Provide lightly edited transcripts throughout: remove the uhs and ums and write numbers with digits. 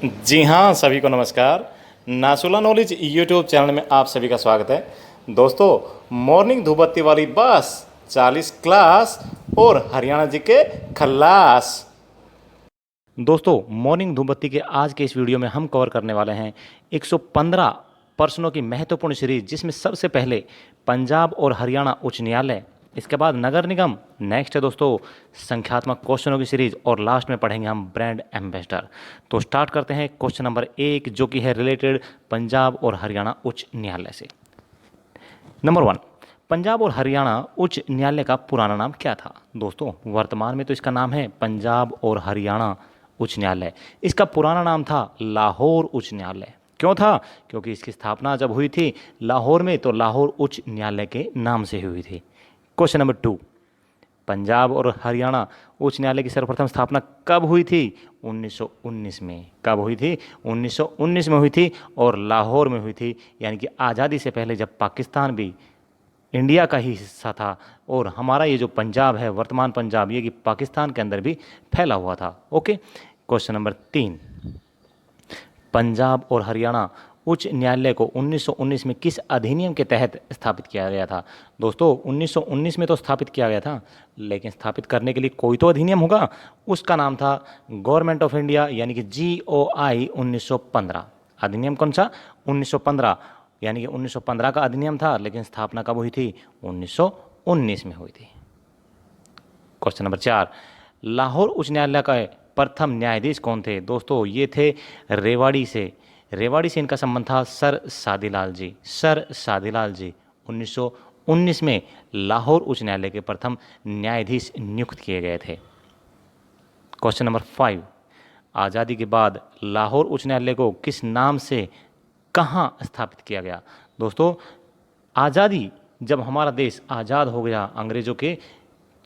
जी हाँ, सभी को नमस्कार। नासुला नॉलेज यूट्यूब चैनल में आप सभी का स्वागत है। दोस्तों, मॉर्निंग धूपबत्ती वाली बस 40 क्लास और हरियाणा जी के खल्लास। दोस्तों, मॉर्निंग धूपबत्ती के आज के इस वीडियो में हम कवर करने वाले हैं 115 प्रश्नों की महत्वपूर्ण सीरीज, जिसमें सबसे पहले पंजाब और हरियाणा उच्च न्यायालय, इसके बाद नगर निगम, नेक्स्ट है दोस्तों संख्यात्मक क्वेश्चनों की सीरीज, और लास्ट में पढ़ेंगे हम ब्रांड एम्बेसडर। तो स्टार्ट करते हैं क्वेश्चन नंबर 1, जो कि है रिलेटेड पंजाब और हरियाणा उच्च न्यायालय से। नंबर 1, पंजाब और हरियाणा उच्च न्यायालय का पुराना नाम क्या था? दोस्तों, वर्तमान में तो इसका नाम है पंजाब और हरियाणा उच्च न्यायालय। इसका पुराना नाम था लाहौर उच्च न्यायालय। क्यों था? क्योंकि इसकी स्थापना जब हुई थी लाहौर में, तो लाहौर उच्च न्यायालय के नाम से हुई थी। क्वेश्चन नंबर 2, पंजाब और हरियाणा उच्च न्यायालय की सर्वप्रथम स्थापना कब हुई थी? 1919 में। कब हुई थी? 1919 में हुई थी, और लाहौर में हुई थी। यानी कि आज़ादी से पहले, जब पाकिस्तान भी इंडिया का ही हिस्सा था, और हमारा ये जो पंजाब है, वर्तमान पंजाब, ये कि पाकिस्तान के अंदर भी फैला हुआ था। ओके। क्वेश्चन नंबर 3, पंजाब और हरियाणा उच्च न्यायालय को 1919 में किस अधिनियम के तहत स्थापित किया गया था? दोस्तों, 1919 में तो स्थापित किया गया था, लेकिन स्थापित करने के लिए कोई तो अधिनियम होगा। उसका नाम था गवर्नमेंट ऑफ इंडिया, यानी कि GOI 1915। अधिनियम कौन सा? 1915। यानी कि 1915 का अधिनियम था, लेकिन स्थापना कब हुई थी? 1919 में हुई थी। क्वेश्चन नंबर 4, लाहौर उच्च न्यायालय का प्रथम न्यायाधीश कौन थे? दोस्तों, ये थे रेवाड़ी से इनका संबंध था सर सादीलाल जी। 1919 में लाहौर उच्च न्यायालय के प्रथम न्यायाधीश नियुक्त किए गए थे। क्वेश्चन नंबर 5, आज़ादी के बाद लाहौर उच्च न्यायालय को किस नाम से कहाँ स्थापित किया गया? दोस्तों, आज़ादी, जब हमारा देश आज़ाद हो गया अंग्रेज़ों के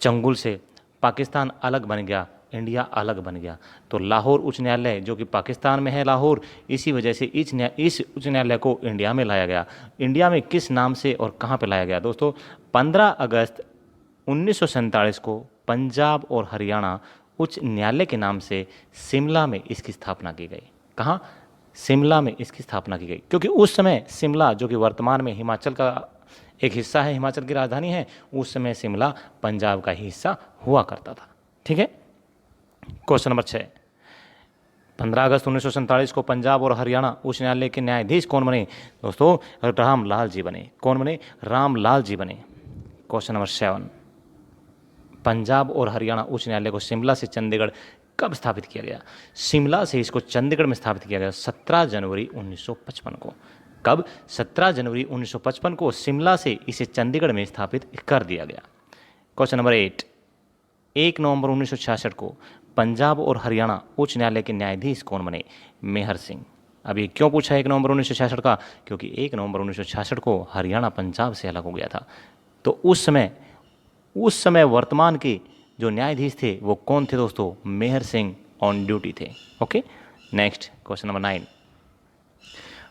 चंगुल से, पाकिस्तान अलग बन गया, इंडिया अलग बन गया, तो लाहौर उच्च न्यायालय, जो कि पाकिस्तान में है लाहौर, इसी वजह से इस उच्च न्यायालय को इंडिया में लाया गया। इंडिया में किस नाम से और कहाँ पे लाया गया? दोस्तों, 15 अगस्त 1947 को पंजाब और हरियाणा उच्च न्यायालय के नाम से शिमला में इसकी स्थापना की गई। कहाँ? शिमला में इसकी स्थापना की गई, क्योंकि उस समय शिमला, जो कि वर्तमान में हिमाचल का एक हिस्सा है, हिमाचल की राजधानी है, उस समय शिमला पंजाब का ही हिस्सा हुआ करता था। ठीक है। क्वेश्चन नंबर 6, 15 अगस्त 1947 को पंजाब और हरियाणा उच्च न्यायालय के न्यायाधीश कौन बने? दोस्तों, रामलाल जी बने। कौन बने? रामलाल जी बने। क्वेश्चन नंबर 7, पंजाब और हरियाणा उच्च न्यायालय को शिमला से चंडीगढ़ कब स्थापित किया गया? शिमला से इसको चंडीगढ़ में स्थापित किया गया 17 जनवरी 1955 को। कब? 17 जनवरी 1955 को शिमला से इसे चंडीगढ़ में स्थापित कर दिया गया। क्वेश्चन नंबर 8, 1 नवंबर 1966 को पंजाब और हरियाणा उच्च न्यायालय के न्यायाधीश कौन बने? मेहर सिंह। अब ये क्यों पूछा 1 नवंबर 1966 का? क्योंकि 1 नवंबर 1966 को हरियाणा पंजाब से अलग हो गया था। तो उस समय वर्तमान के जो न्यायाधीश थे वो कौन थे? दोस्तों, मेहर सिंह ऑन ड्यूटी थे। Okay. Next, question number 9,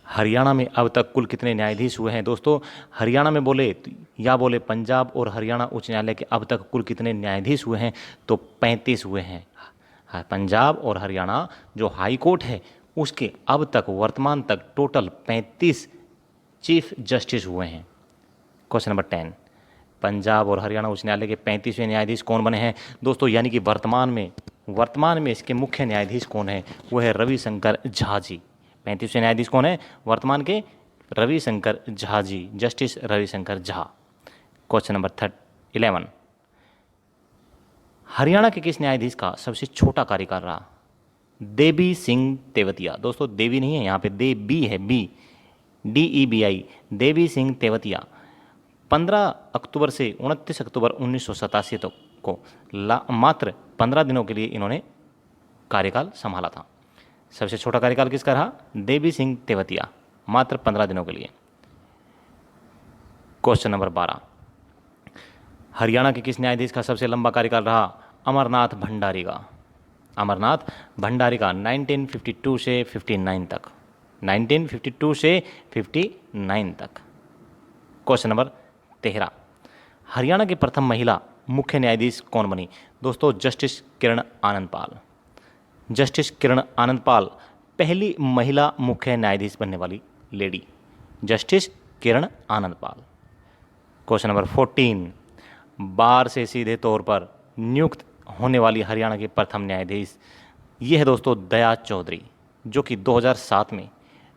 Haryana में अब तक कुल कितने न्यायाधीश हुए हैं? दोस्तों, हरियाणा में बोले पंजाब और हरियाणा उच्च न्यायालय के अब तक कुल कितने न्यायाधीश हुए हैं? तो 35 हुए हैं। पंजाब और हरियाणा जो हाई कोर्ट है, उसके अब तक वर्तमान तक टोटल 35 चीफ जस्टिस हुए हैं। क्वेश्चन नंबर 10, पंजाब और हरियाणा उच्च न्यायालय के 35वें न्यायाधीश कौन बने हैं? दोस्तों, यानी कि वर्तमान में इसके मुख्य न्यायाधीश कौन है? वो है रविशंकर झा जी। 35वें न्यायाधीश कौन है वर्तमान के? Ravishankar Jha ji, justice Ravishankar Jha. Question number 11, Haryana के किस न्यायाधीश का सबसे छोटा कार्यकाल रहा? देवी सिंह तेवतिया। दोस्तों, देवी नहीं है यहाँ पे, देवी है, DEBI, देवी सिंह तेवतिया। 15 अक्टूबर से 29 अक्टूबर 1987 तक को मात्र 15 दिनों के लिए इन्होंने कार्यकाल संभाला था। सबसे छोटा कार्यकाल किसका रहा? देवी सिंह तेवतिया, मात्र 15 दिनों के लिए। क्वेश्चन नंबर 12, हरियाणा के किस न्यायाधीश का सबसे लंबा कार्यकाल रहा? अमरनाथ भंडारी का। 1952 से 59 तक। 1952 से 59 तक। क्वेश्चन नंबर 13, हरियाणा की प्रथम महिला मुख्य न्यायाधीश कौन बनी? दोस्तों, जस्टिस किरण आनंद पाल। पहली महिला मुख्य न्यायाधीश बनने वाली लेडी? जस्टिस किरण आनंद पाल। क्वेश्चन नंबर 14, बार से सीधे तौर पर नियुक्त होने वाली हरियाणा की प्रथम न्यायाधीश, ये है दोस्तों दया चौधरी, जो कि 2007 में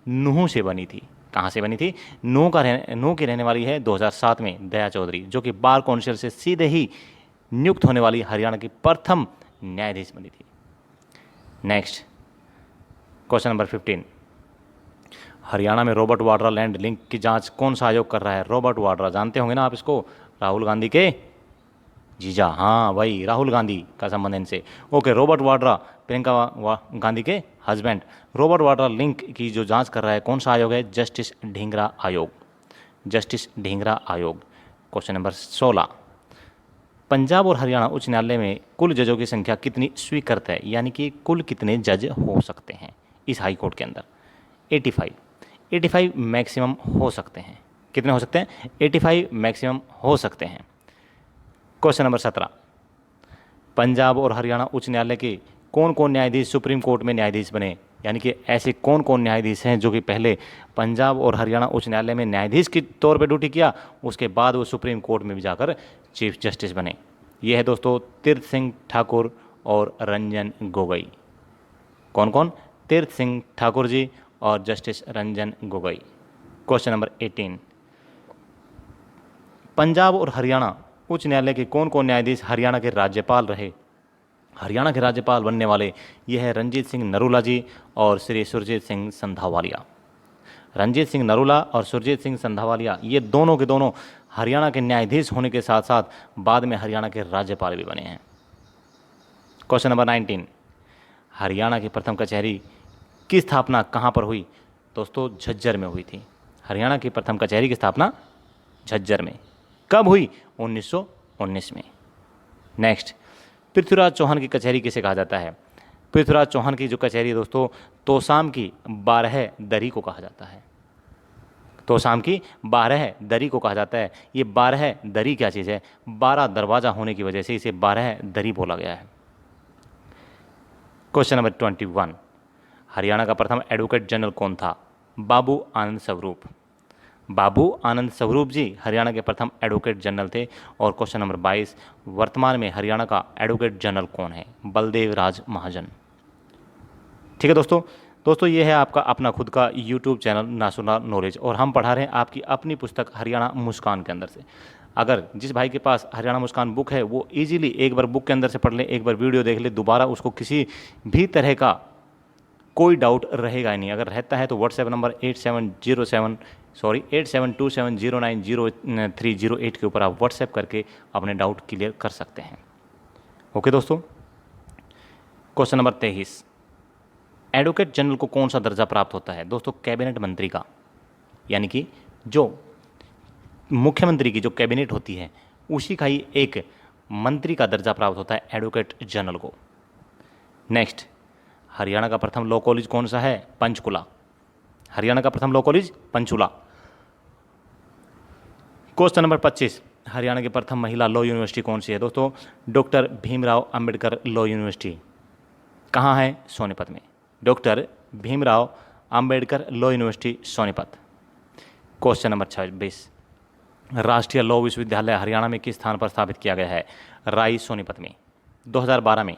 नूंह से बनी थी। कहाँ से बनी थी? नूंह की रहने वाली है 2007 में दया चौधरी, जो कि बार काउंसिल से सीधे ही नियुक्त होने वाली हरियाणा की प्रथम न्यायाधीश बनी थी। नेक्स्ट क्वेश्चन नंबर 15, हरियाणा में रॉबर्ट वाड्रा लैंड लिंक की जांच कौन सा आयोग कर रहा है? रॉबर्ट वाड्रा, जानते होंगे ना आप इसको, राहुल गांधी के जीजा, हाँ भाई, राहुल गांधी का संबंध इनसे। ओके, रॉबर्ट वाड्रा प्रियंका गांधी के हस्बैंड। रॉबर्ट वाड्रा लिंक की जो जांच कर रहा है कौन सा आयोग है? जस्टिस ढींगरा आयोग। जस्टिस ढींगरा आयोग। क्वेश्चन नंबर 16, पंजाब और हरियाणा उच्च न्यायालय में कुल जजों की संख्या कितनी स्वीकृत है, यानी कि कुल कितने जज हो सकते हैं इस हाई कोर्ट के अंदर? 85। 85 मैक्सिमम हो सकते हैं। कितने हो सकते हैं? 85 मैक्सिमम हो सकते हैं। क्वेश्चन नंबर 17, पंजाब और हरियाणा उच्च न्यायालय के कौन कौन न्यायाधीश सुप्रीम कोर्ट में न्यायाधीश बने? यानी कि ऐसे कौन कौन न्यायाधीश हैं जो कि पहले पंजाब और हरियाणा उच्च न्यायालय में न्यायाधीश के तौर पर ड्यूटी किया, उसके बाद वो सुप्रीम कोर्ट में भी जाकर चीफ जस्टिस बने? ये है दोस्तों तीर्थ सिंह ठाकुर और रंजन गोगोई। कौन कौन? तीर्थ सिंह ठाकुर जी और justice Ranjan Gogoi. Question number 18, Punjab और हरियाणा उच्च न्यायालय के कौन कौन न्यायाधीश हरियाणा के राज्यपाल रहे? हरियाणा के राज्यपाल बनने वाले ये है रणजीत सिंह नरूला जी और श्री सुरजीत सिंह संधावालिया। रणजीत सिंह नरूला और सुरजीत सिंह संधावालिया, ये दोनों के दोनों हरियाणा के न्यायाधीश होने के साथ साथ बाद में हरियाणा के राज्यपाल भी बने हैं। क्वेश्चन नंबर 19, हरियाणा की प्रथम कचहरी की स्थापना कहाँ पर हुई? दोस्तों झज्जर में हुई थी। हरियाणा की प्रथम कचहरी की स्थापना झज्जर में कब हुई? 1919 में। नेक्स्ट, पृथ्वीराज चौहान की कचहरी किसे कहा जाता है? पृथ्वीराज चौहान की जो कचहरी है दोस्तों, तोसाम की 12 दरी को कहा जाता है। तोसाम की 12 दरी को कहा जाता है। ये 12 दरी क्या चीज़ है? 12 दरवाज़ा होने की वजह से इसे 12 दरी बोला गया है। क्वेश्चन नंबर 21, हरियाणा का प्रथम एडवोकेट जनरल कौन था? बाबू आनंद स्वरूप। बाबू आनंद स्वरूप जी हरियाणा के प्रथम एडवोकेट जनरल थे। और क्वेश्चन नंबर 22, वर्तमान में हरियाणा का एडवोकेट जनरल कौन है? बलदेव राज महाजन। ठीक है दोस्तों ये है आपका अपना खुद का यूट्यूब चैनल नासुना नॉलेज, और हम पढ़ा रहे हैं आपकी अपनी पुस्तक हरियाणा मुस्कान के अंदर से। अगर जिस भाई के पास हरियाणा मुस्कान बुक है वो इजीली एक बार बुक के अंदर से पढ़ ले, एक बार वीडियो देख ले, दोबारा उसको किसी भी तरह का कोई डाउट रहेगा ही नहीं। अगर रहता है तो व्हाट्सएप नंबर 8727090308 के ऊपर आप व्हाट्सएप करके अपने डाउट क्लियर कर सकते हैं। ओके दोस्तों, क्वेश्चन नंबर 23, एडवोकेट जनरल को कौन सा दर्जा प्राप्त होता है? दोस्तों कैबिनेट मंत्री का, यानी कि जो मुख्यमंत्री की जो कैबिनेट होती है उसी का ही एक मंत्री का दर्जा प्राप्त होता है एडवोकेट जनरल को। नेक्स्ट, हरियाणा का प्रथम लॉ कॉलेज कौन सा है? पंचकुला। हरियाणा का प्रथम law college Panchkula. Question number 25, Haryana की प्रथम महिला लॉ यूनिवर्सिटी कौन सी है? दोस्तों doctor Bhimrao Ambedkar law university. कहाँ है? सोनीपत में। Doctor Bhimrao Ambedkar law university Sonipat. Question number 26, राष्ट्रीय लॉ विश्वविद्यालय हरियाणा में किस स्थान पर स्थापित किया गया है? राई सोनीपत में 2012 में।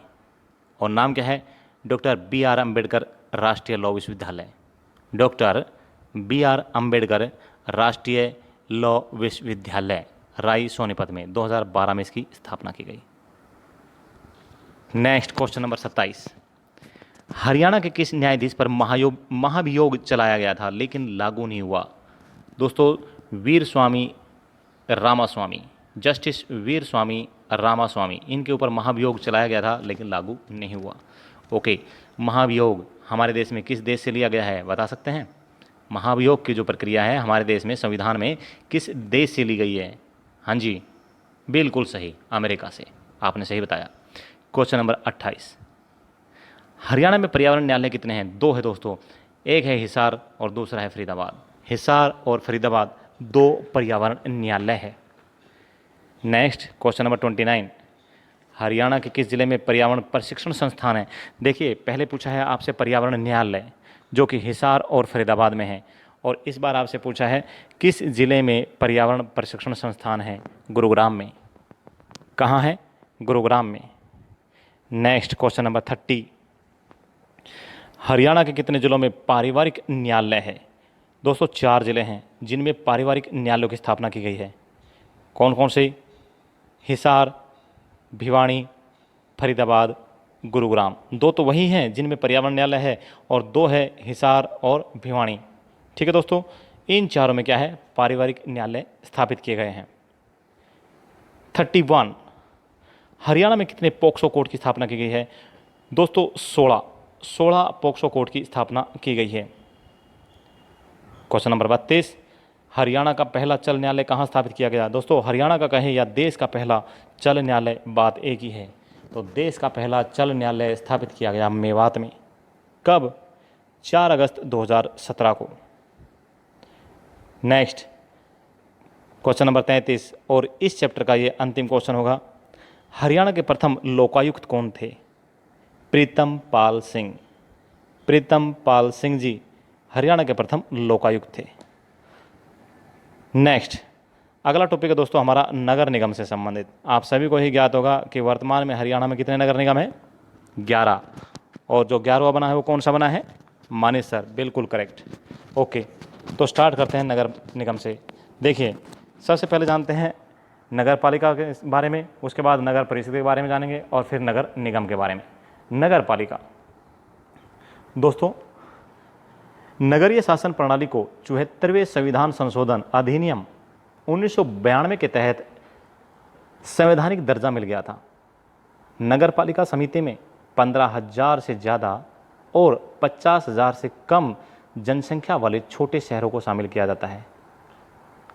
और नाम क्या है? डॉक्टर बी आर अम्बेडकर राष्ट्रीय लॉ विश्वविद्यालय। डॉक्टर बी आर अम्बेडकर राष्ट्रीय लॉ विश्वविद्यालय राई सोनीपत में 2012 में इसकी स्थापना की गई। नेक्स्ट क्वेश्चन नंबर 27, हरियाणा के किस न्यायाधीश पर महाभियोग चलाया गया था लेकिन लागू नहीं हुआ? दोस्तों वीर स्वामी रामास्वामी, जस्टिस वीर स्वामी रामास्वामी, इनके ऊपर महाभियोग चलाया गया था लेकिन लागू नहीं हुआ। ओके, महाभियोग हमारे देश में किस देश से लिया गया है बता सकते हैं? महाभियोग की जो प्रक्रिया है हमारे देश में संविधान में किस देश से ली गई है? हाँ जी बिल्कुल सही, अमेरिका से। आपने सही बताया। क्वेश्चन नंबर 28, हरियाणा में पर्यावरण न्यायालय कितने हैं? 2 है दोस्तों, एक है हिसार और दूसरा है फरीदाबाद। हिसार और फरीदाबाद 2 पर्यावरण न्यायालय है। नेक्स्ट क्वेश्चन नंबर 29, हरियाणा के किस जिले में पर्यावरण प्रशिक्षण संस्थान है? देखिए पहले पूछा है आपसे पर्यावरण न्यायालय, जो कि हिसार और फरीदाबाद में है। और इस बार आपसे पूछा है किस जिले में पर्यावरण प्रशिक्षण संस्थान है? गुरुग्राम में। कहाँ है? गुरुग्राम में। नेक्स्ट क्वेश्चन नंबर 30, हरियाणा के कितने जिलों में पारिवारिक न्यायालय है? दोस्तों 4 जिले हैं जिनमें पारिवारिक न्यायालयों की स्थापना की गई है। कौन कौन से? हिसार, भिवानी, फरीदाबाद, गुरुग्राम। 2 तो वही हैं जिनमें पर्यावरण न्यायालय है और 2 है हिसार और भिवानी। ठीक है दोस्तों, इन चारों में क्या है? पारिवारिक न्यायालय स्थापित किए गए हैं। 31, हरियाणा में कितने पॉक्सो कोर्ट की स्थापना की गई है? दोस्तों 16 पॉक्सो कोर्ट की स्थापना की गई है। क्वेश्चन नंबर 32, हरियाणा का पहला चल न्यायालय कहाँ स्थापित किया गया? दोस्तों हरियाणा का कहें या देश का पहला चल न्यायालय, बात एक ही है। तो देश का पहला चल न्यायालय स्थापित किया गया मेवात में। कब? 4 अगस्त 2017 को। नेक्स्ट क्वेश्चन नंबर 33 और इस चैप्टर का ये अंतिम क्वेश्चन होगा। हरियाणा के प्रथम लोकायुक्त कौन थे? प्रीतम पाल सिंह। प्रीतम पाल सिंह जी हरियाणा के प्रथम लोकायुक्त थे। नेक्स्ट अगला टॉपिक है दोस्तों हमारा नगर निगम से संबंधित। आप सभी को ही ज्ञात होगा कि वर्तमान में हरियाणा में कितने नगर निगम है? 11। और जो 11वां बना है वो कौन सा बना है? मानेसर, बिल्कुल करेक्ट। ओके, तो स्टार्ट करते हैं नगर निगम से। देखिए सबसे पहले जानते हैं नगर पालिका के बारे में, उसके बाद नगर परिषद के बारे में जानेंगे और फिर नगर निगम के बारे में। नगर पालिका दोस्तों, नगरीय शासन प्रणाली को 74वें संविधान संशोधन अधिनियम 1992 के तहत संवैधानिक दर्जा मिल गया था। नगर पालिका समिति में 15,000 से ज़्यादा और 50,000 से कम जनसंख्या वाले छोटे शहरों को शामिल किया जाता है।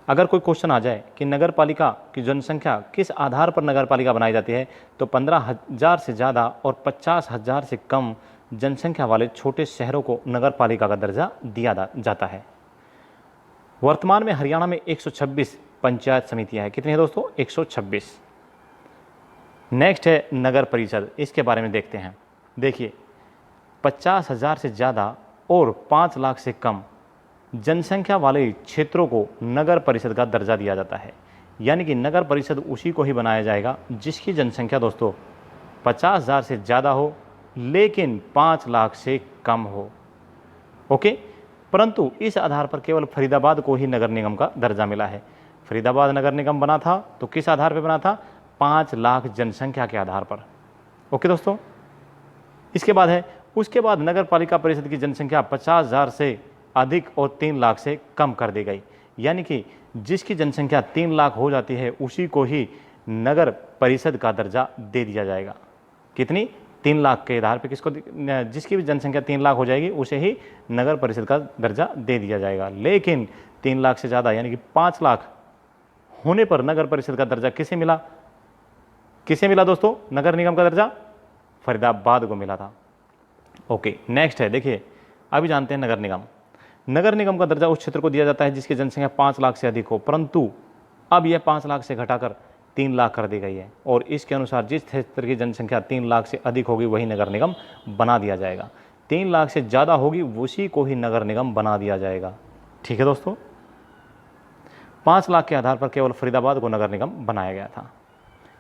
अगर कोई क्वेश्चन आ जाए कि नगर पालिका की जनसंख्या किस आधार पर नगर पालिका बनाई जाती है, तो 15,000 से ज़्यादा और 50,000 से कम जनसंख्या वाले छोटे शहरों को नगर पालिका का दर्जा दिया जाता है। वर्तमान में हरियाणा में 126 पंचायत समितियां हैं। कितनी है दोस्तों? 126। नेक्स्ट है नगर परिषद, इसके बारे में देखते हैं। देखिए 50,000 से ज़्यादा और 5 लाख से कम जनसंख्या वाले क्षेत्रों को नगर परिषद का दर्जा दिया जाता है। यानी कि नगर परिषद उसी को ही बनाया जाएगा जिसकी जनसंख्या दोस्तों 50,000 से ज़्यादा हो लेकिन 5 लाख से कम हो। ओके, परंतु इस आधार पर केवल फरीदाबाद को ही नगर निगम का दर्जा मिला है। फरीदाबाद नगर निगम बना था तो किस आधार पर बना था? 5 लाख जनसंख्या के आधार पर। ओके दोस्तों, इसके बाद है उसके बाद नगर पालिका परिषद की जनसंख्या 50,000 से अधिक और 3 लाख से कम कर दी गई। यानी कि जिसकी जनसंख्या 3 लाख हो जाती है उसी को ही नगर परिषद का दर्जा दे दिया जाएगा। कितनी? 3 लाख के आधार पर किसको? जिसकी भी जनसंख्या 3 लाख हो जाएगी उसे ही नगर परिषद का दर्जा दे दिया जाएगा। लेकिन 3 लाख से ज़्यादा यानी कि 5 लाख होने पर नगर परिषद का दर्जा किसे मिला? किसे मिला दोस्तों नगर निगम का दर्जा? फरीदाबाद को मिला था। ओके, नेक्स्ट है देखिए, अभी जानते हैं नगर निगम। नगर निगम का दर्जा उस क्षेत्र को दिया जाता है जिसकी जनसंख्या 5 लाख से अधिक हो, परंतु अब यह 5 लाख से घटाकर 3 लाख कर दी गई है और इसके अनुसार जिस क्षेत्र की जनसंख्या 3 लाख से अधिक होगी वही नगर निगम बना दिया जाएगा। 3 लाख से ज़्यादा होगी उसी को ही नगर निगम बना दिया जाएगा। ठीक है दोस्तों, 5 लाख के आधार पर केवल फरीदाबाद को नगर निगम बनाया गया था।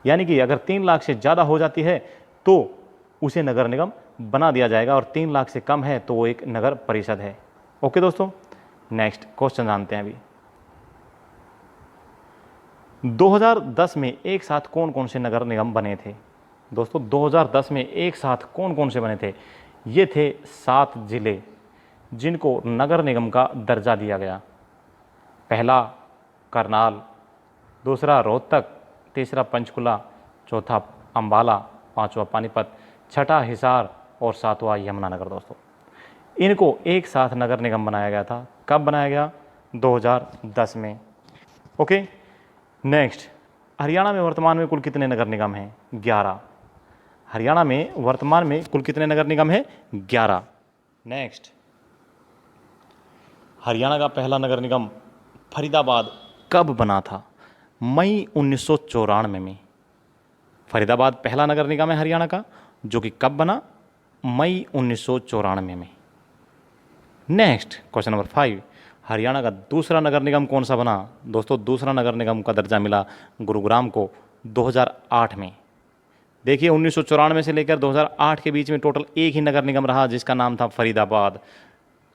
यानी कि अगर 3 लाख से ज़्यादा हो जाती है तो उसे नगर निगम बना दिया जाएगा और 3 लाख से कम है तो वो एक नगर परिषद है। ओके दोस्तों, नेक्स्ट क्वेश्चन जानते हैं अभी। 2010 में एक साथ कौन कौन से नगर निगम बने थे? दोस्तों 2010 में एक साथ कौन कौन से बने थे? ये थे 7 जिले जिनको नगर निगम का दर्जा दिया गया। पहला करनाल, दूसरा रोहतक, तीसरा पंचकुला, चौथा अंबाला, पांचवा पानीपत, छठा हिसार और सातवां यमुनानगर। दोस्तों इनको एक साथ नगर निगम बनाया गया था। कब बनाया गया? 2010 में। ओके, नेक्स्ट हरियाणा में वर्तमान में कुल कितने नगर निगम हैं? 11। हरियाणा में वर्तमान में कुल कितने नगर निगम हैं? 11। नेक्स्ट हरियाणा का पहला नगर निगम फरीदाबाद कब बना था? मई 1994 में। फरीदाबाद पहला नगर निगम है हरियाणा का, जो कि कब बना? मई 1994 में। नेक्स्ट क्वेश्चन नंबर 5, हरियाणा का दूसरा नगर निगम कौन सा बना? दोस्तों दूसरा नगर निगम का दर्जा मिला गुरुग्राम को 2008 में। देखिए 1994 से लेकर 2008 के बीच में टोटल एक ही नगर निगम रहा जिसका नाम था फरीदाबाद,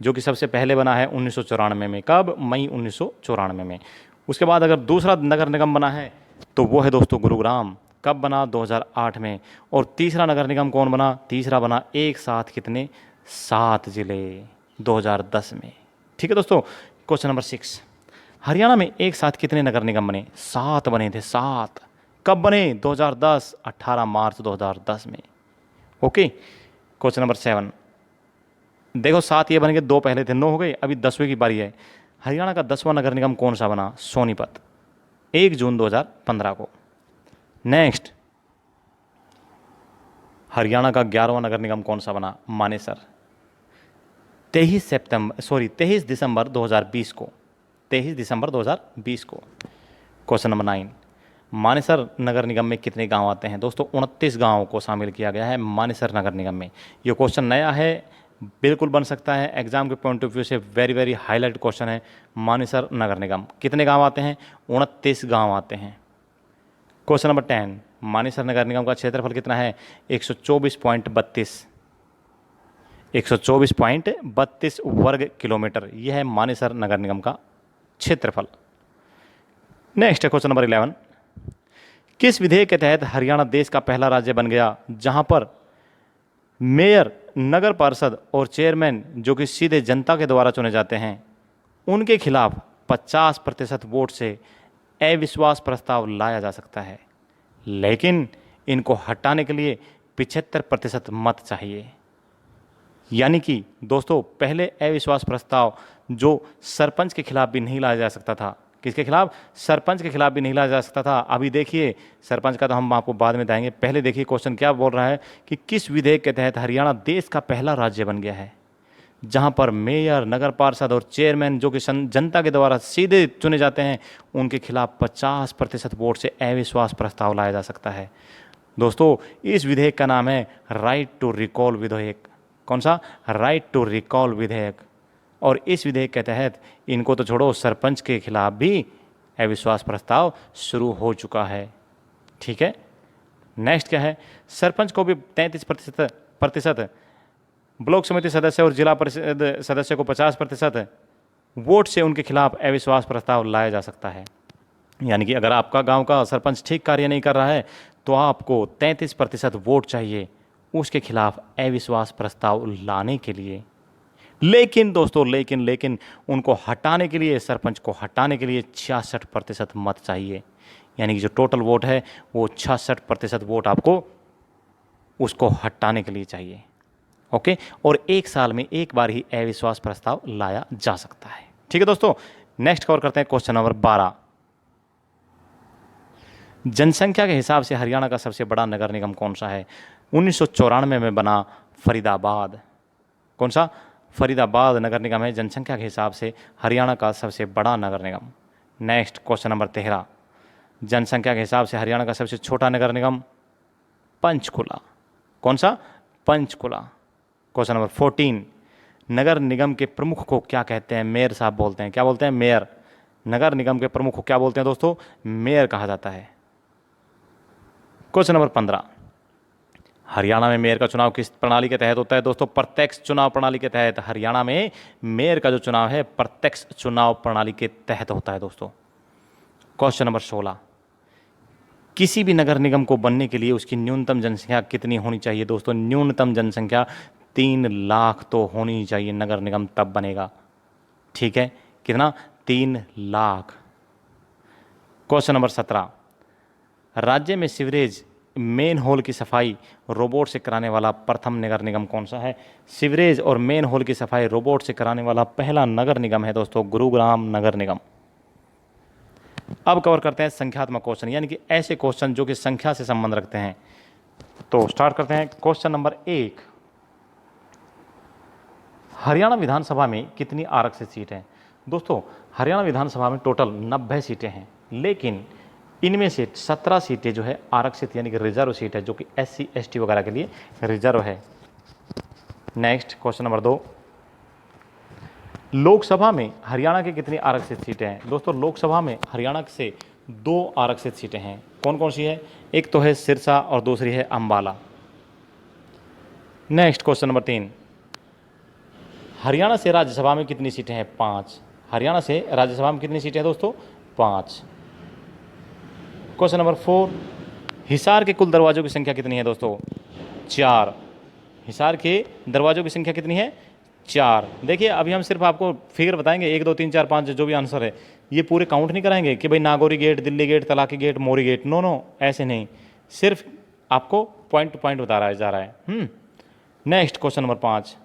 जो कि सबसे पहले बना है 1994 में। कब? मई 1994 में। उसके बाद अगर दूसरा नगर निगम बना है तो वो है दोस्तों गुरुग्राम। कब बना? 2008 में। और तीसरा नगर निगम कौन बना? तीसरा बना एक साथ कितने? 7 जिले 2010 में। ठीक है दोस्तों। क्वेश्चन नंबर 6, हरियाणा में एक साथ कितने नगर निगम बने? 7 बने थे, 7। कब बने? 2010, 18 मार्च 2010 में। ओके। क्वेश्चन नंबर 7, देखो 7 ये बन गए, 2 पहले थे, 9 हो गए, अभी 10वें की बारी है। हरियाणा का 10वां नगर निगम कौन सा बना? सोनीपत, 1 जून 2015 को। नेक्स्ट, हरियाणा का 11वां नगर निगम कौन सा बना? मानेसर, 23 दिसंबर 2020 को। 23 दिसंबर 2020 को। क्वेश्चन नंबर 9, मानेसर नगर निगम में कितने गांव आते हैं? दोस्तों 29 गांवों को शामिल किया गया है मानेसर नगर निगम में। ये क्वेश्चन नया है, बिल्कुल बन सकता है, एग्जाम के पॉइंट ऑफ व्यू से वेरी वेरी हाईलाइट क्वेश्चन है। मानेसर नगर निगम कितने गांव आते हैं? 29 गांव आते हैं। क्वेश्चन नंबर 10, मानेसर नगर निगम का क्षेत्रफल कितना है? 124.32 वर्ग किलोमीटर। यह है मानेसर नगर निगम का क्षेत्रफल। नेक्स्ट है क्वेश्चन नंबर 11, किस विधेयक के तहत हरियाणा देश का पहला राज्य बन गया जहां पर मेयर, नगर पार्षद और चेयरमैन जो कि सीधे जनता के द्वारा चुने जाते हैं, उनके खिलाफ 50% वोट से अविश्वास प्रस्ताव लाया जा सकता है, लेकिन इनको हटाने के लिए 75% मत चाहिए। यानी कि दोस्तों पहले अविश्वास प्रस्ताव जो सरपंच के खिलाफ भी नहीं लाया जा सकता था। किसके खिलाफ? सरपंच के खिलाफ भी नहीं लाया जा सकता था। अभी देखिए सरपंच का तो हम आपको बाद में बताएंगे, पहले देखिए क्वेश्चन क्या बोल रहा है कि किस विधेयक के तहत हरियाणा देश का पहला राज्य बन गया है जहां पर मेयर, नगर पार्षद और चेयरमैन जो कि जनता के द्वारा सीधे चुने जाते हैं, उनके खिलाफ 50% वोट से अविश्वास प्रस्ताव लाया जा सकता है। दोस्तों इस विधेयक का नाम है राइट टू रिकॉल विधेयक। कौन सा? राइट टू रिकॉल विधेयक। और इस विधेयक के तहत इनको तो छोड़ो, सरपंच के खिलाफ भी अविश्वास प्रस्ताव शुरू हो चुका है। ठीक है। नेक्स्ट क्या है? सरपंच को भी 33%, ब्लॉक समिति सदस्य और जिला परिषद सदस्य को 50% वोट से उनके खिलाफ अविश्वास प्रस्ताव लाया जा सकता है। यानी कि अगर आपका गांव का सरपंच ठीक कार्य नहीं कर रहा है तो आपको 33% वोट चाहिए उसके खिलाफ अविश्वास प्रस्ताव लाने के लिए। लेकिन दोस्तों लेकिन उनको हटाने के लिए, सरपंच को हटाने के लिए 66% मत चाहिए। यानी कि जो टोटल वोट है वो 66% वोट आपको उसको हटाने के लिए चाहिए। ओके। और 1 साल में 1 बार ही अविश्वास प्रस्ताव लाया जा सकता है। ठीक है दोस्तों। नेक्स्ट कवर करते हैं क्वेश्चन नंबर 12, जनसंख्या के हिसाब से हरियाणा का सबसे बड़ा नगर निगम कौन सा है? 1994 में बना फरीदाबाद। कौन सा? फरीदाबाद नगर निगम है जनसंख्या के हिसाब से हरियाणा का सबसे बड़ा नगर निगम। नेक्स्ट क्वेश्चन नंबर 13, जनसंख्या के हिसाब से हरियाणा का सबसे छोटा नगर निगम पंचकुला। कौन सा? पंचकुला। क्वेश्चन नंबर 14, नगर निगम के प्रमुख को क्या कहते हैं? मेयर साहब बोलते हैं। क्या बोलते हैं? मेयर। नगर निगम के प्रमुख को क्या बोलते हैं दोस्तों? मेयर कहा जाता है। क्वेश्चन नंबर 15, हरियाणा में मेयर का चुनाव किस प्रणाली के तहत होता है? दोस्तों प्रत्यक्ष चुनाव प्रणाली के तहत हरियाणा में मेयर का जो चुनाव है प्रत्यक्ष चुनाव प्रणाली के तहत होता है दोस्तों। क्वेश्चन नंबर 16, किसी भी नगर निगम को बनने के लिए उसकी न्यूनतम जनसंख्या कितनी होनी चाहिए? दोस्तों न्यूनतम जनसंख्या 3 लाख तो होनी चाहिए, नगर निगम तब बनेगा। ठीक है। कितना? 3 लाख। क्वेश्चन नंबर 17, राज्य में सीवरेज मेन होल की सफाई रोबोट से कराने वाला प्रथम नगर निगम कौन सा है? सीवरेज और मेन होल की सफाई रोबोट से कराने वाला पहला नगर निगम है दोस्तों गुरुग्राम नगर निगम। अब कवर करते हैं संख्यात्मक क्वेश्चन, यानी कि ऐसे क्वेश्चन जो कि संख्या से संबंध रखते हैं। तो स्टार्ट करते हैं क्वेश्चन नंबर 1, हरियाणा विधानसभा में कितनी आरक्षित सीट हैं? दोस्तों हरियाणा विधानसभा में टोटल 90 सीटें हैं, लेकिन इनमें से 17 सीटें जो है आरक्षित यानी कि रिजर्व सीट है, जो कि SC ST वगैरह के लिए रिजर्व है। नेक्स्ट क्वेश्चन नंबर 2, लोकसभा में हरियाणा की कितनी आरक्षित सीटें हैं? दोस्तों लोकसभा में हरियाणा से 2 आरक्षित सीटें हैं। कौन कौन सी है? एक तो है सिरसा और दूसरी है Ambala. Next question number 3, Haryana से राज्यसभा में कितनी सीटें हैं? 5। हरियाणा से राज्यसभा में कितनी सीटें हैं दोस्तों? 5। क्वेश्चन नंबर 4, हिसार के कुल दरवाजों की संख्या कितनी है दोस्तों? 4। हिसार के दरवाजों की संख्या कितनी है? 4। देखिए अभी हम सिर्फ आपको फिगर बताएंगे 1 2 3 4 5 जो भी आंसर है, ये पूरे काउंट नहीं कराएंगे कि भाई Nagauri gate, Delhi gate, Talaki gate, Mori gate. No no, ऐसे नहीं, सिर्फ आपको पॉइंट टू पॉइंट बता रहा जा रहा है। नेक्स्ट क्वेश्चन नंबर 5,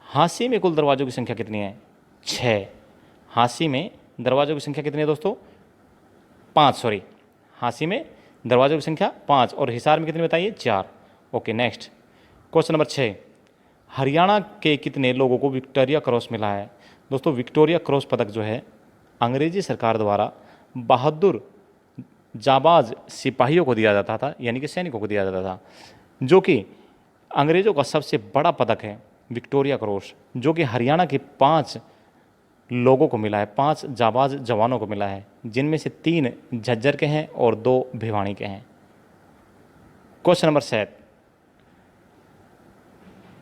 हांसी में कुल दरवाजों की संख्या कितनी है? 6। हांसी में दरवाजों की संख्या कितनी है दोस्तों? 5, सॉरी, हांसी में दरवाजों की संख्या 5 और हिसार में कितनी बताइए? 4। Okay, next question number 6, Haryana के कितने लोगों को विक्टोरिया क्रॉस मिला है? दोस्तों विक्टोरिया क्रॉस पदक जो है अंग्रेजी सरकार द्वारा बहादुर जाबाज सिपाहियों को दिया जाता था, यानी कि सैनिकों को दिया जाता था, जो कि अंग्रेज़ों का सबसे बड़ा पदक है विक्टोरिया क्रॉस, जो कि हरियाणा के 5 लोगों को मिला है, 5 जाबाज जवानों को मिला है, जिनमें से 3 झज्जर के हैं और 2 भिवानी के हैं। क्वेश्चन नंबर 7,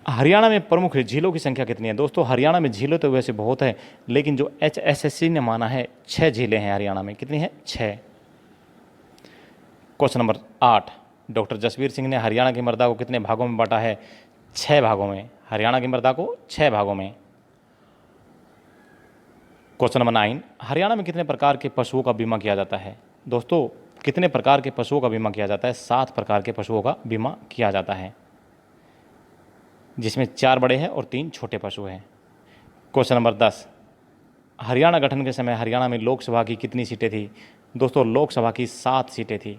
हरियाणा में प्रमुख झीलों की संख्या कितनी है? दोस्तों हरियाणा में झीलें तो वैसे बहुत है, लेकिन जो HSSC ने माना है 6 झीलें हैं हरियाणा में। कितनी है? 6। Question number 8, doctor Jasvir Singh ने हरियाणा की मृदा को कितने भागों में बांटा है? 6 भागों में। हरियाणा की मृदा को 6 भागों में। क्वेश्चन नंबर 9, हरियाणा में कितने प्रकार के पशुओं का बीमा किया जाता है? दोस्तों कितने प्रकार के पशुओं का बीमा किया जाता है? 7 प्रकार के पशुओं का बीमा किया जाता है, जिसमें 4 बड़े हैं और 3 छोटे पशु हैं। क्वेश्चन नंबर 10, हरियाणा गठन के समय हरियाणा में लोकसभा की कितनी सीटें थी? दोस्तों लोकसभा की 7 सीटें थी।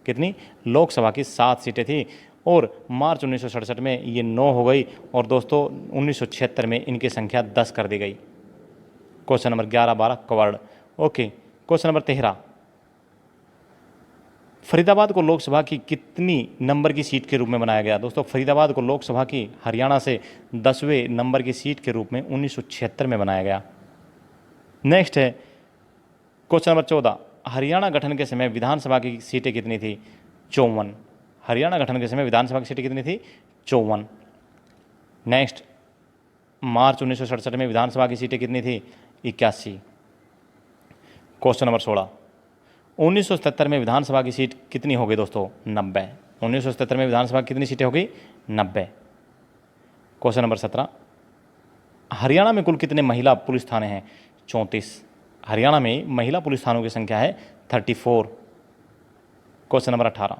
कितनी? लोकसभा की 7 सीटें थी और मार्च 1967 में ये 9 हो गई और दोस्तों 1976 में इनकी संख्या 10 कर दी गई। Question number 11 12 covered. Okay, question number 13, Faridabad को लोकसभा की कितनी नंबर की सीट के रूप में बनाया गया? दोस्तों फरीदाबाद को लोकसभा की हरियाणा से 10वें नंबर की सीट के रूप में 1976 में बनाया गया। नेक्स्ट है क्वेश्चन नंबर 14, हरियाणा गठन के समय विधानसभा की सीटें कितनी थी? 54। हरियाणा गठन के समय विधानसभा की सीटें कितनी थी? 54। नेक्स्ट, मार्च 1967 में विधानसभा की सीटें कितनी थी? 81। क्वेश्चन नंबर 16, 1977 में विधानसभा की सीट कितनी हो गई दोस्तों? 90। 1977 में विधानसभा की कितनी सीटें हो गई? 90। क्वेश्चन नंबर 17, हरियाणा में कुल कितने महिला पुलिस थाने हैं? 34। हरियाणा में महिला पुलिस थानों की संख्या है 34। क्वेश्चन नंबर 18,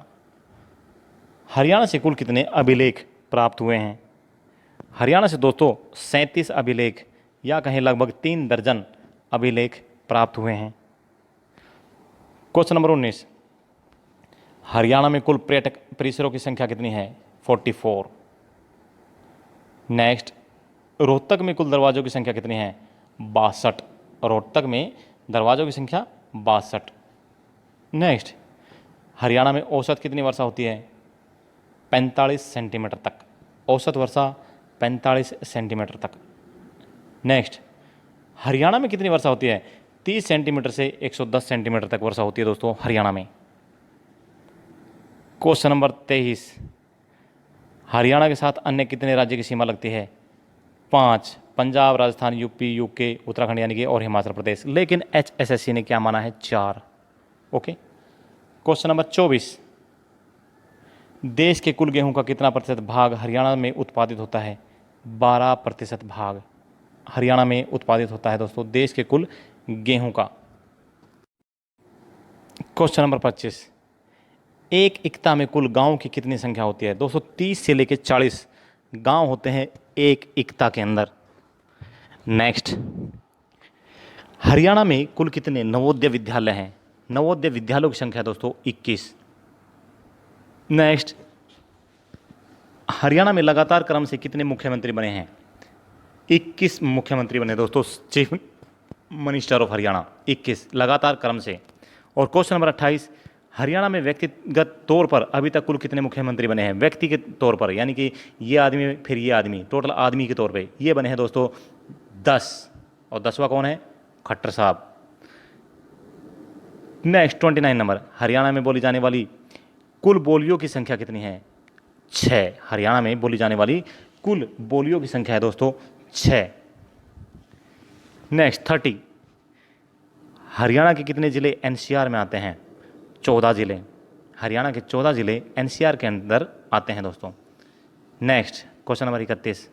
हरियाणा से कुल कितने अभिलेख प्राप्त हुए हैं? हरियाणा से दोस्तों 37 अभिलेख या कहें लगभग 3 दर्जन अभिलेख प्राप्त हुए हैं। क्वेश्चन नंबर 19, हरियाणा में कुल पर्यटक परिसरों की संख्या कितनी है? 44। नेक्स्ट, रोहतक में कुल दरवाजों की संख्या कितनी है? 62। रोहतक में दरवाजों की संख्या 62। नेक्स्ट, हरियाणा में औसत कितनी वर्षा होती है? 45 सेंटीमीटर तक। औसत वर्षा 45 सेंटीमीटर तक। नेक्स्ट, हरियाणा में कितनी वर्षा होती है? 30 सेंटीमीटर से 110 सेंटीमीटर तक वर्षा होती है दोस्तों हरियाणा में। क्वेश्चन नंबर 23, हरियाणा के साथ अन्य कितने राज्य की सीमा लगती है? 5, पंजाब, राजस्थान, यूपी, यूके, उत्तराखंड यानी कि और हिमाचल प्रदेश। लेकिन HSSC ने क्या माना है? 4। ओके। क्वेश्चन नंबर 24, देश के कुल गेहूं का कितना प्रतिशत भाग हरियाणा में उत्पादित होता है? 12% भाग हरियाणा में उत्पादित होता है दोस्तों देश के कुल गेहूं का। क्वेश्चन नंबर 25, एक इक्ता में कुल गांव की कितनी संख्या होती है? दोस्तों 30 से लेकर 40 गांव होते हैं एक इक्ता के अंदर। नेक्स्ट, हरियाणा में कुल कितने नवोदय विद्यालय हैं? नवोदय विद्यालयों की संख्या दोस्तों 21। नेक्स्ट, हरियाणा में लगातार क्रम से कितने मुख्यमंत्री बने हैं? 21 मुख्यमंत्री बने दोस्तों, चीफ मिनिस्टर ऑफ हरियाणा 21 लगातार क्रम से। और क्वेश्चन नंबर 28, हरियाणा में व्यक्तिगत तौर पर अभी तक कुल कितने मुख्यमंत्री बने हैं? व्यक्ति के तौर पर, यानी कि ये आदमी फिर ये आदमी, टोटल आदमी के तौर पे ये बने हैं दोस्तों 10। और 10वां कौन है? खट्टर साहब। नेक्स्ट 29 नंबर, हरियाणा में बोली जाने वाली कुल बोलियों की संख्या कितनी है? 6। हरियाणा में बोली जाने वाली कुल बोलियों की संख्या है दोस्तों 6। नेक्स्ट 30, हरियाणा के कितने जिले एनसीआर में आते हैं? 14 जिले। हरियाणा के 14 जिले एनसीआर के अंदर आते हैं दोस्तों। नेक्स्ट क्वेश्चन नंबर 31,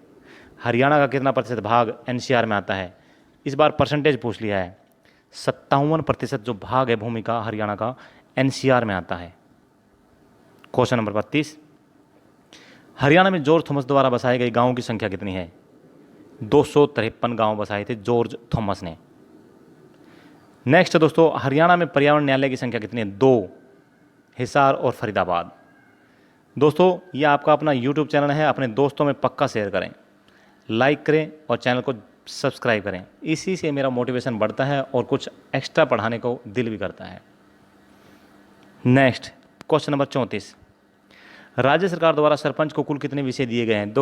हरियाणा का कितना प्रतिशत भाग एनसीआर में आता है? इस बार परसेंटेज पूछ लिया है। 57% जो भाग है भूमि का हरियाणा का एनसीआर में आता है। क्वेश्चन नंबर 32, हरियाणा में जॉर्ज थॉमस द्वारा बसाए गए गांवों की संख्या कितनी है? 253 गांव बसाए थे जॉर्ज थॉमस ने। नेक्स्ट दोस्तों, हरियाणा में पर्यावरण न्यायालय की संख्या कितनी है? 2, हिसार और फरीदाबाद। दोस्तों ये आपका अपना यूट्यूब चैनल है, अपने दोस्तों में पक्का शेयर करें, लाइक करें और चैनल को सब्सक्राइब करें। इसी से मेरा मोटिवेशन बढ़ता है और कुछ एक्स्ट्रा पढ़ाने को दिल भी करता है। नेक्स्ट क्वेश्चन नंबर 34, राज्य सरकार द्वारा सरपंच को कुल कितने विषय दिए गए हैं?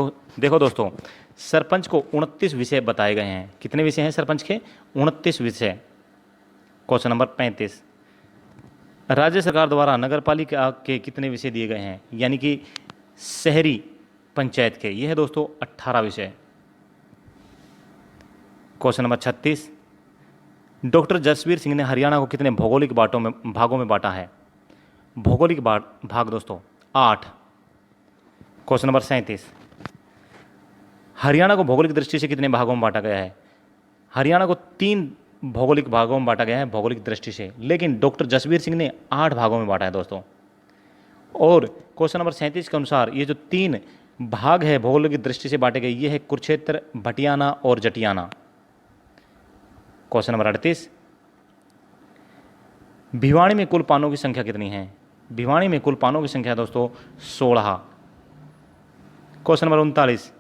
देखो दोस्तों, सरपंच को 29 विषय बताए गए हैं। कितने विषय हैं सरपंच के? 29 विषय। क्वेश्चन नंबर 35, राज्य सरकार द्वारा नगर पालिका के कितने विषय दिए गए हैं, यानी कि शहरी पंचायत के? यह है दोस्तों 18 विषय। Question number 36, doctor Jasvir Singh ने हरियाणा को कितने भौगोलिक भागों में बांटा है? भौगोलिक भाग दोस्तों 8। क्वेश्चन नंबर 37, हरियाणा को भौगोलिक दृष्टि से कितने भागों में बांटा गया है? हरियाणा को 3 भौगोलिक भागों में बांटा गया है भौगोलिक दृष्टि से, लेकिन डॉक्टर जसवीर सिंह ने 8 भागों में बांटा है दोस्तों। और क्वेश्चन नंबर 37 के अनुसार ये जो 3 भाग है भौगोलिक दृष्टि से बांटे गए, ये है कुरुक्षेत्र, भटियाना और जटियाना। क्वेश्चन नंबर 38, भिवानी में कुल पानों की संख्या कितनी है? भिवानी में कुल पानों की संख्या दोस्तों 16। क्वेश्चन नंबर 39,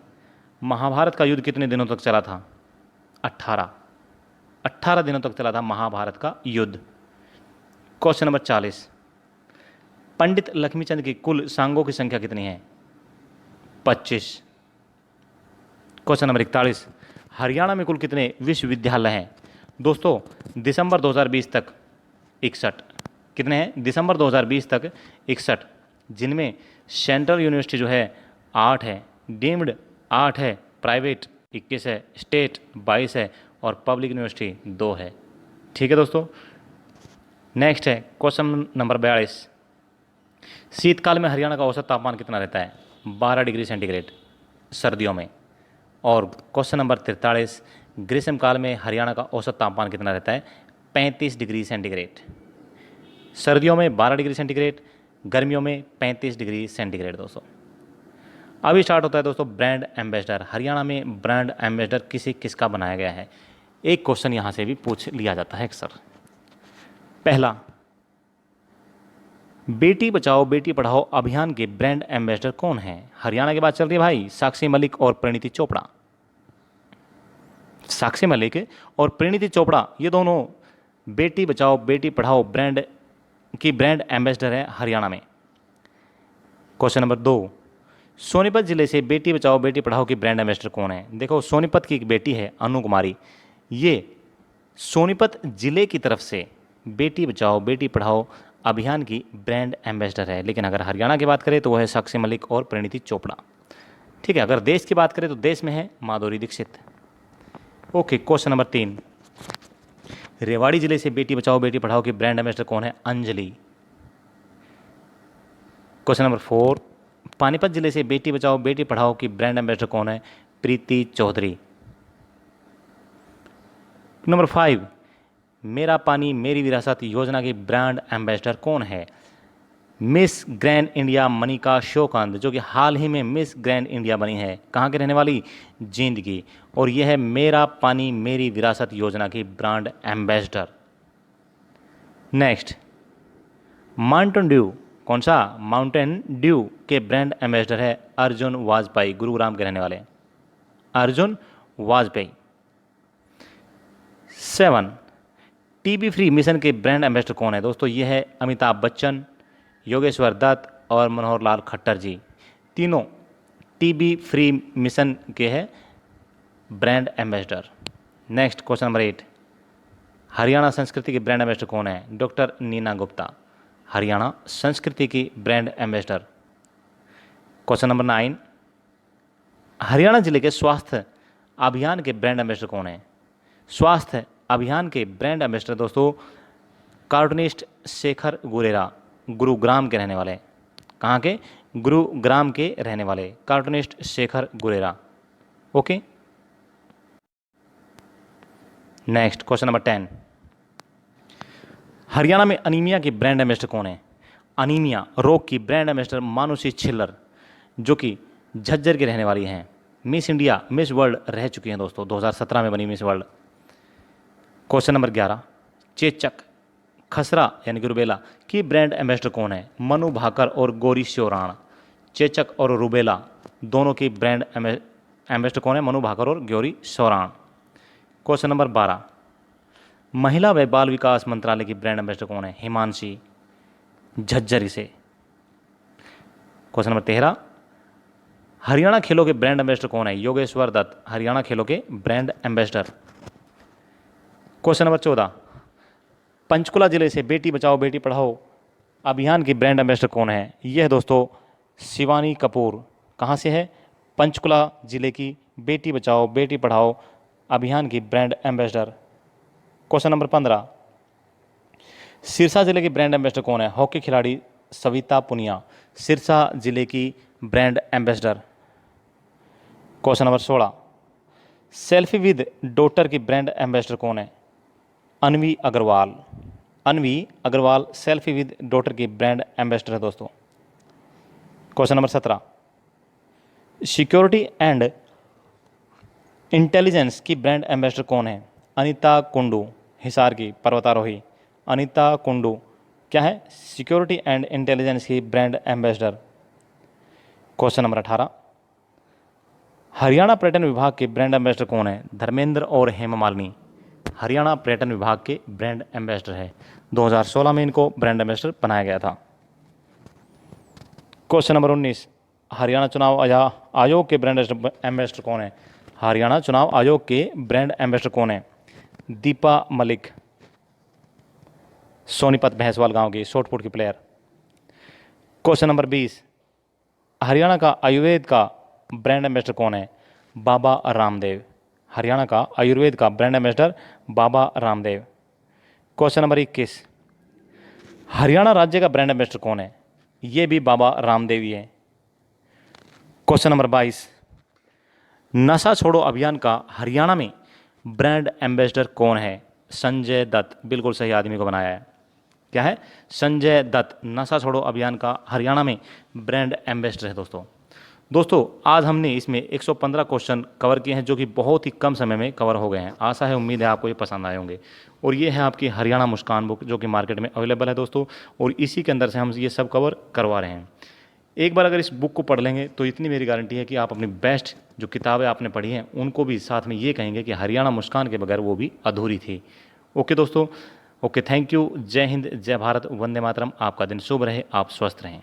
महाभारत का युद्ध कितने दिनों तक चला था? 18 दिनों तक चला था महाभारत का युद्ध। क्वेश्चन नंबर 40, पंडित लक्ष्मीचंद की कुल सांगों की संख्या कितनी है? 25। क्वेश्चन नंबर 41, हरियाणा में कुल कितने विश्वविद्यालय हैं? दोस्तों दिसंबर 2020 तक 61। कितने हैं? दिसंबर 2020 तक 61, जिनमें सेंट्रल यूनिवर्सिटी जो है 8 है, डीम्ड 8 है, प्राइवेट 21 है, स्टेट 22 है और पब्लिक यूनिवर्सिटी 2 है। ठीक है दोस्तों। नेक्स्ट है क्वेश्चन नंबर 42, शीतकाल में हरियाणा का औसत तापमान कितना रहता है? 12 डिग्री सेंटीग्रेड सर्दियों में। और क्वेश्चन नंबर 43, ग्रीष्मकाल में हरियाणा का औसत तापमान कितना रहता है? 35 डिग्री सेंटीग्रेड। सर्दियों में 12 डिग्री सेंटीग्रेड, गर्मियों में 35 डिग्री सेंटीग्रेड दोस्तों। अभी स्टार्ट होता है दोस्तों ब्रांड एम्बेसडर। हरियाणा में ब्रांड एम्बेसडर किसका बनाया गया है? एक क्वेश्चन यहाँ से भी पूछ लिया जाता है अक्सर। पहला, बेटी बचाओ बेटी पढ़ाओ अभियान के ब्रांड एम्बेसडर कौन है? हरियाणा की बात चल रही है भाई, साक्षी मलिक और परिणीति चोपड़ा। साक्षी मलिक और परिणीति चोपड़ा ये दोनों बेटी बचाओ बेटी पढ़ाओ ब्रांड एम्बेसडर है हरियाणा में। क्वेश्चन नंबर 2, सोनीपत जिले से बेटी बचाओ बेटी पढ़ाओ की ब्रांड एम्बेसडर कौन है? देखो सोनीपत की एक बेटी है अनु कुमारी, ये सोनीपत जिले की तरफ से बेटी बचाओ बेटी पढ़ाओ अभियान की ब्रांड एम्बेसडर है। लेकिन अगर हरियाणा की बात करें तो वह है साक्षी मलिक और परिणीति चोपड़ा। ठीक है, अगर देश की बात करें तो देश में है Madhuri Dixit. Okay, question number 3, Rewari जिले से बेटी बचाओ बेटी पढ़ाओ की ब्रांड एम्बेसडर कौन है? अंजलि। क्वेश्चन नंबर 4, पानीपत जिले से बेटी बचाओ बेटी पढ़ाओ की ब्रांड एम्बेसडर कौन है? प्रीति चौधरी। नंबर 5, मेरा पानी मेरी विरासत योजना की ब्रांड एम्बेसडर कौन है? मिस ग्रैंड इंडिया मनिका शोकांत, जो कि हाल ही में मिस ग्रैंड इंडिया बनी है। कहाँ के रहने वाली? जींद की। और यह है मेरा पानी मेरी विरासत योजना की brand ambassador. Next, Mountain Dew, कौन सा? माउंटेन ड्यू के ब्रांड एम्बेसडर है अर्जुन वाजपेयी, गुरुग्राम के रहने वाले Arjun Vajpayee. 7, TB free mission के ब्रांड एम्बेसडर कौन है? दोस्तों ये है अमिताभ बच्चन, योगेश्वर दत्त और मनोहर लाल खट्टर जी। तीनों टीबी फ्री मिशन के हैं brand ambassador. Next question number 8, Haryana संस्कृति की ब्रांड एम्बेसडर कौन है? डॉक्टर नीना गुप्ता, हरियाणा संस्कृति की brand ambassador. Question number 9, Haryana जिले के स्वास्थ्य अभियान के ब्रांड एम्बेसडर कौन है? स्वास्थ्य अभियान के ब्रांड एम्बेसडर दोस्तों कार्टूनिस्ट शेखर गुरेरा, गुरुग्राम के रहने वाले। कहाँ के? गुरुग्राम के रहने वाले cartoonist Shekhar गुरेरा। Okay, next question number 10, Haryana में अनीमिया की ब्रांड एम्बेसडर कौन है? अनीमिया रोग की ब्रांड एम्बेसडर मानुषी छिल्लर, जो कि झज्जर की रहने वाली हैं। मिस इंडिया, मिस वर्ल्ड रह चुकी हैं दोस्तों, 2017 में बनी मिस वर्ल्ड। क्वेश्चन नंबर 11, चेचक, खसरा यानी कि रुबेला की ब्रांड एम्बेसडर कौन है? मनु भाकर और गौरी श्योराण। चेचक और रुबेला दोनों की ब्रांड एम्बेसडर कौन है? मनु भाकर और गौरी श्योराण। क्वेश्चन नंबर 12, महिला व बाल विकास मंत्रालय की ब्रांड एम्बेसडर कौन है? हिमांशी, झज्जर से। क्वेश्चन नंबर 13, हरियाणा खेलों के ब्रांड एम्बेसडर कौन है? योगेश्वर दत्त, हरियाणा खेलों के brand ambassador. Question number 14, Panchkula जिले से बेटी बचाओ बेटी पढ़ाओ अभियान की ब्रांड एम्बेसडर कौन है? यह दोस्तों शिवानी कपूर। कहाँ से है? पंचकुला जिले की बेटी बचाओ बेटी पढ़ाओ अभियान की brand ambassador. Question number 15, Sirsa जिले की ब्रांड एम्बेसडर कौन है? हॉकी खिलाड़ी सविता पुनिया, सिरसा जिले की brand ambassador. Question number 16, selfie with daughter की ब्रांड एम्बेसडर कौन है? अनवी अग्रवाल, अनवी अग्रवाल सेल्फी विद डॉटर की ब्रांड एम्बेसडर है दोस्तों। Question number 17, security and intelligence की ब्रांड एम्बेसडर कौन है? अनीता कुंडू, हिसार की पर्वतारोही अनीता कुंडू क्या है? सिक्योरिटी एंड इंटेलिजेंस की brand ambassador. Question number 18, Haryana पर्यटन विभाग के ब्रांड एम्बेसडर कौन है? धर्मेंद्र और हेमा मालिनी, हरियाणा पर्यटन विभाग के ब्रांड एम्बेसडर है। 2016 में इनको ब्रांड एम्बेसडर बनाया गया था। क्वेश्चन नंबर 19, हरियाणा चुनाव आयोग के ब्रांड एम्बेसडर कौन है? हरियाणा चुनाव आयोग के ब्रांड एम्बेसडर कौन है? दीपा मलिक, सोनीपत भैंसवाल गांव की शॉटपुट की प्लेयर। क्वेश्चन नंबर 20, हरियाणा का आयुर्वेद का ब्रांड एम्बेसडर कौन है? बाबा रामदेव, हरियाणा का आयुर्वेद का brand ambassador Baba Ramdev. Question number 21, Haryana राज्य का ब्रांड एम्बेसडर कौन है? ये भी बाबा रामदेव ही है। क्वेश्चन नंबर 22, नशा छोड़ो अभियान का हरियाणा में ब्रांड एम्बेसडर कौन है? संजय दत्त, बिल्कुल सही आदमी को बनाया है। क्या है? संजय दत्त नशा छोड़ो अभियान का हरियाणा में ब्रांड एम्बेसडर है दोस्तों आज हमने इसमें 115 क्वेश्चन कवर किए हैं, जो कि बहुत ही कम समय में कवर हो गए हैं। आशा है, उम्मीद है आपको ये पसंद आए होंगे। और ये है आपकी हरियाणा मुस्कान बुक, जो कि मार्केट में अवेलेबल है दोस्तों, और इसी के अंदर से हम ये सब कवर करवा रहे हैं। एक बार अगर इस बुक को पढ़ लेंगे तो इतनी मेरी गारंटी है कि आप अपनी बेस्ट जो किताबें आपने पढ़ी हैं उनको भी साथ में ये कहेंगे कि हरियाणा मुस्कान के बगैर वो भी अधूरी थी। ओके दोस्तों, ओके, थैंक यू। जय हिंद, जय भारत, वंदे मातरम। आपका दिन शुभ रहे, आप स्वस्थ रहें।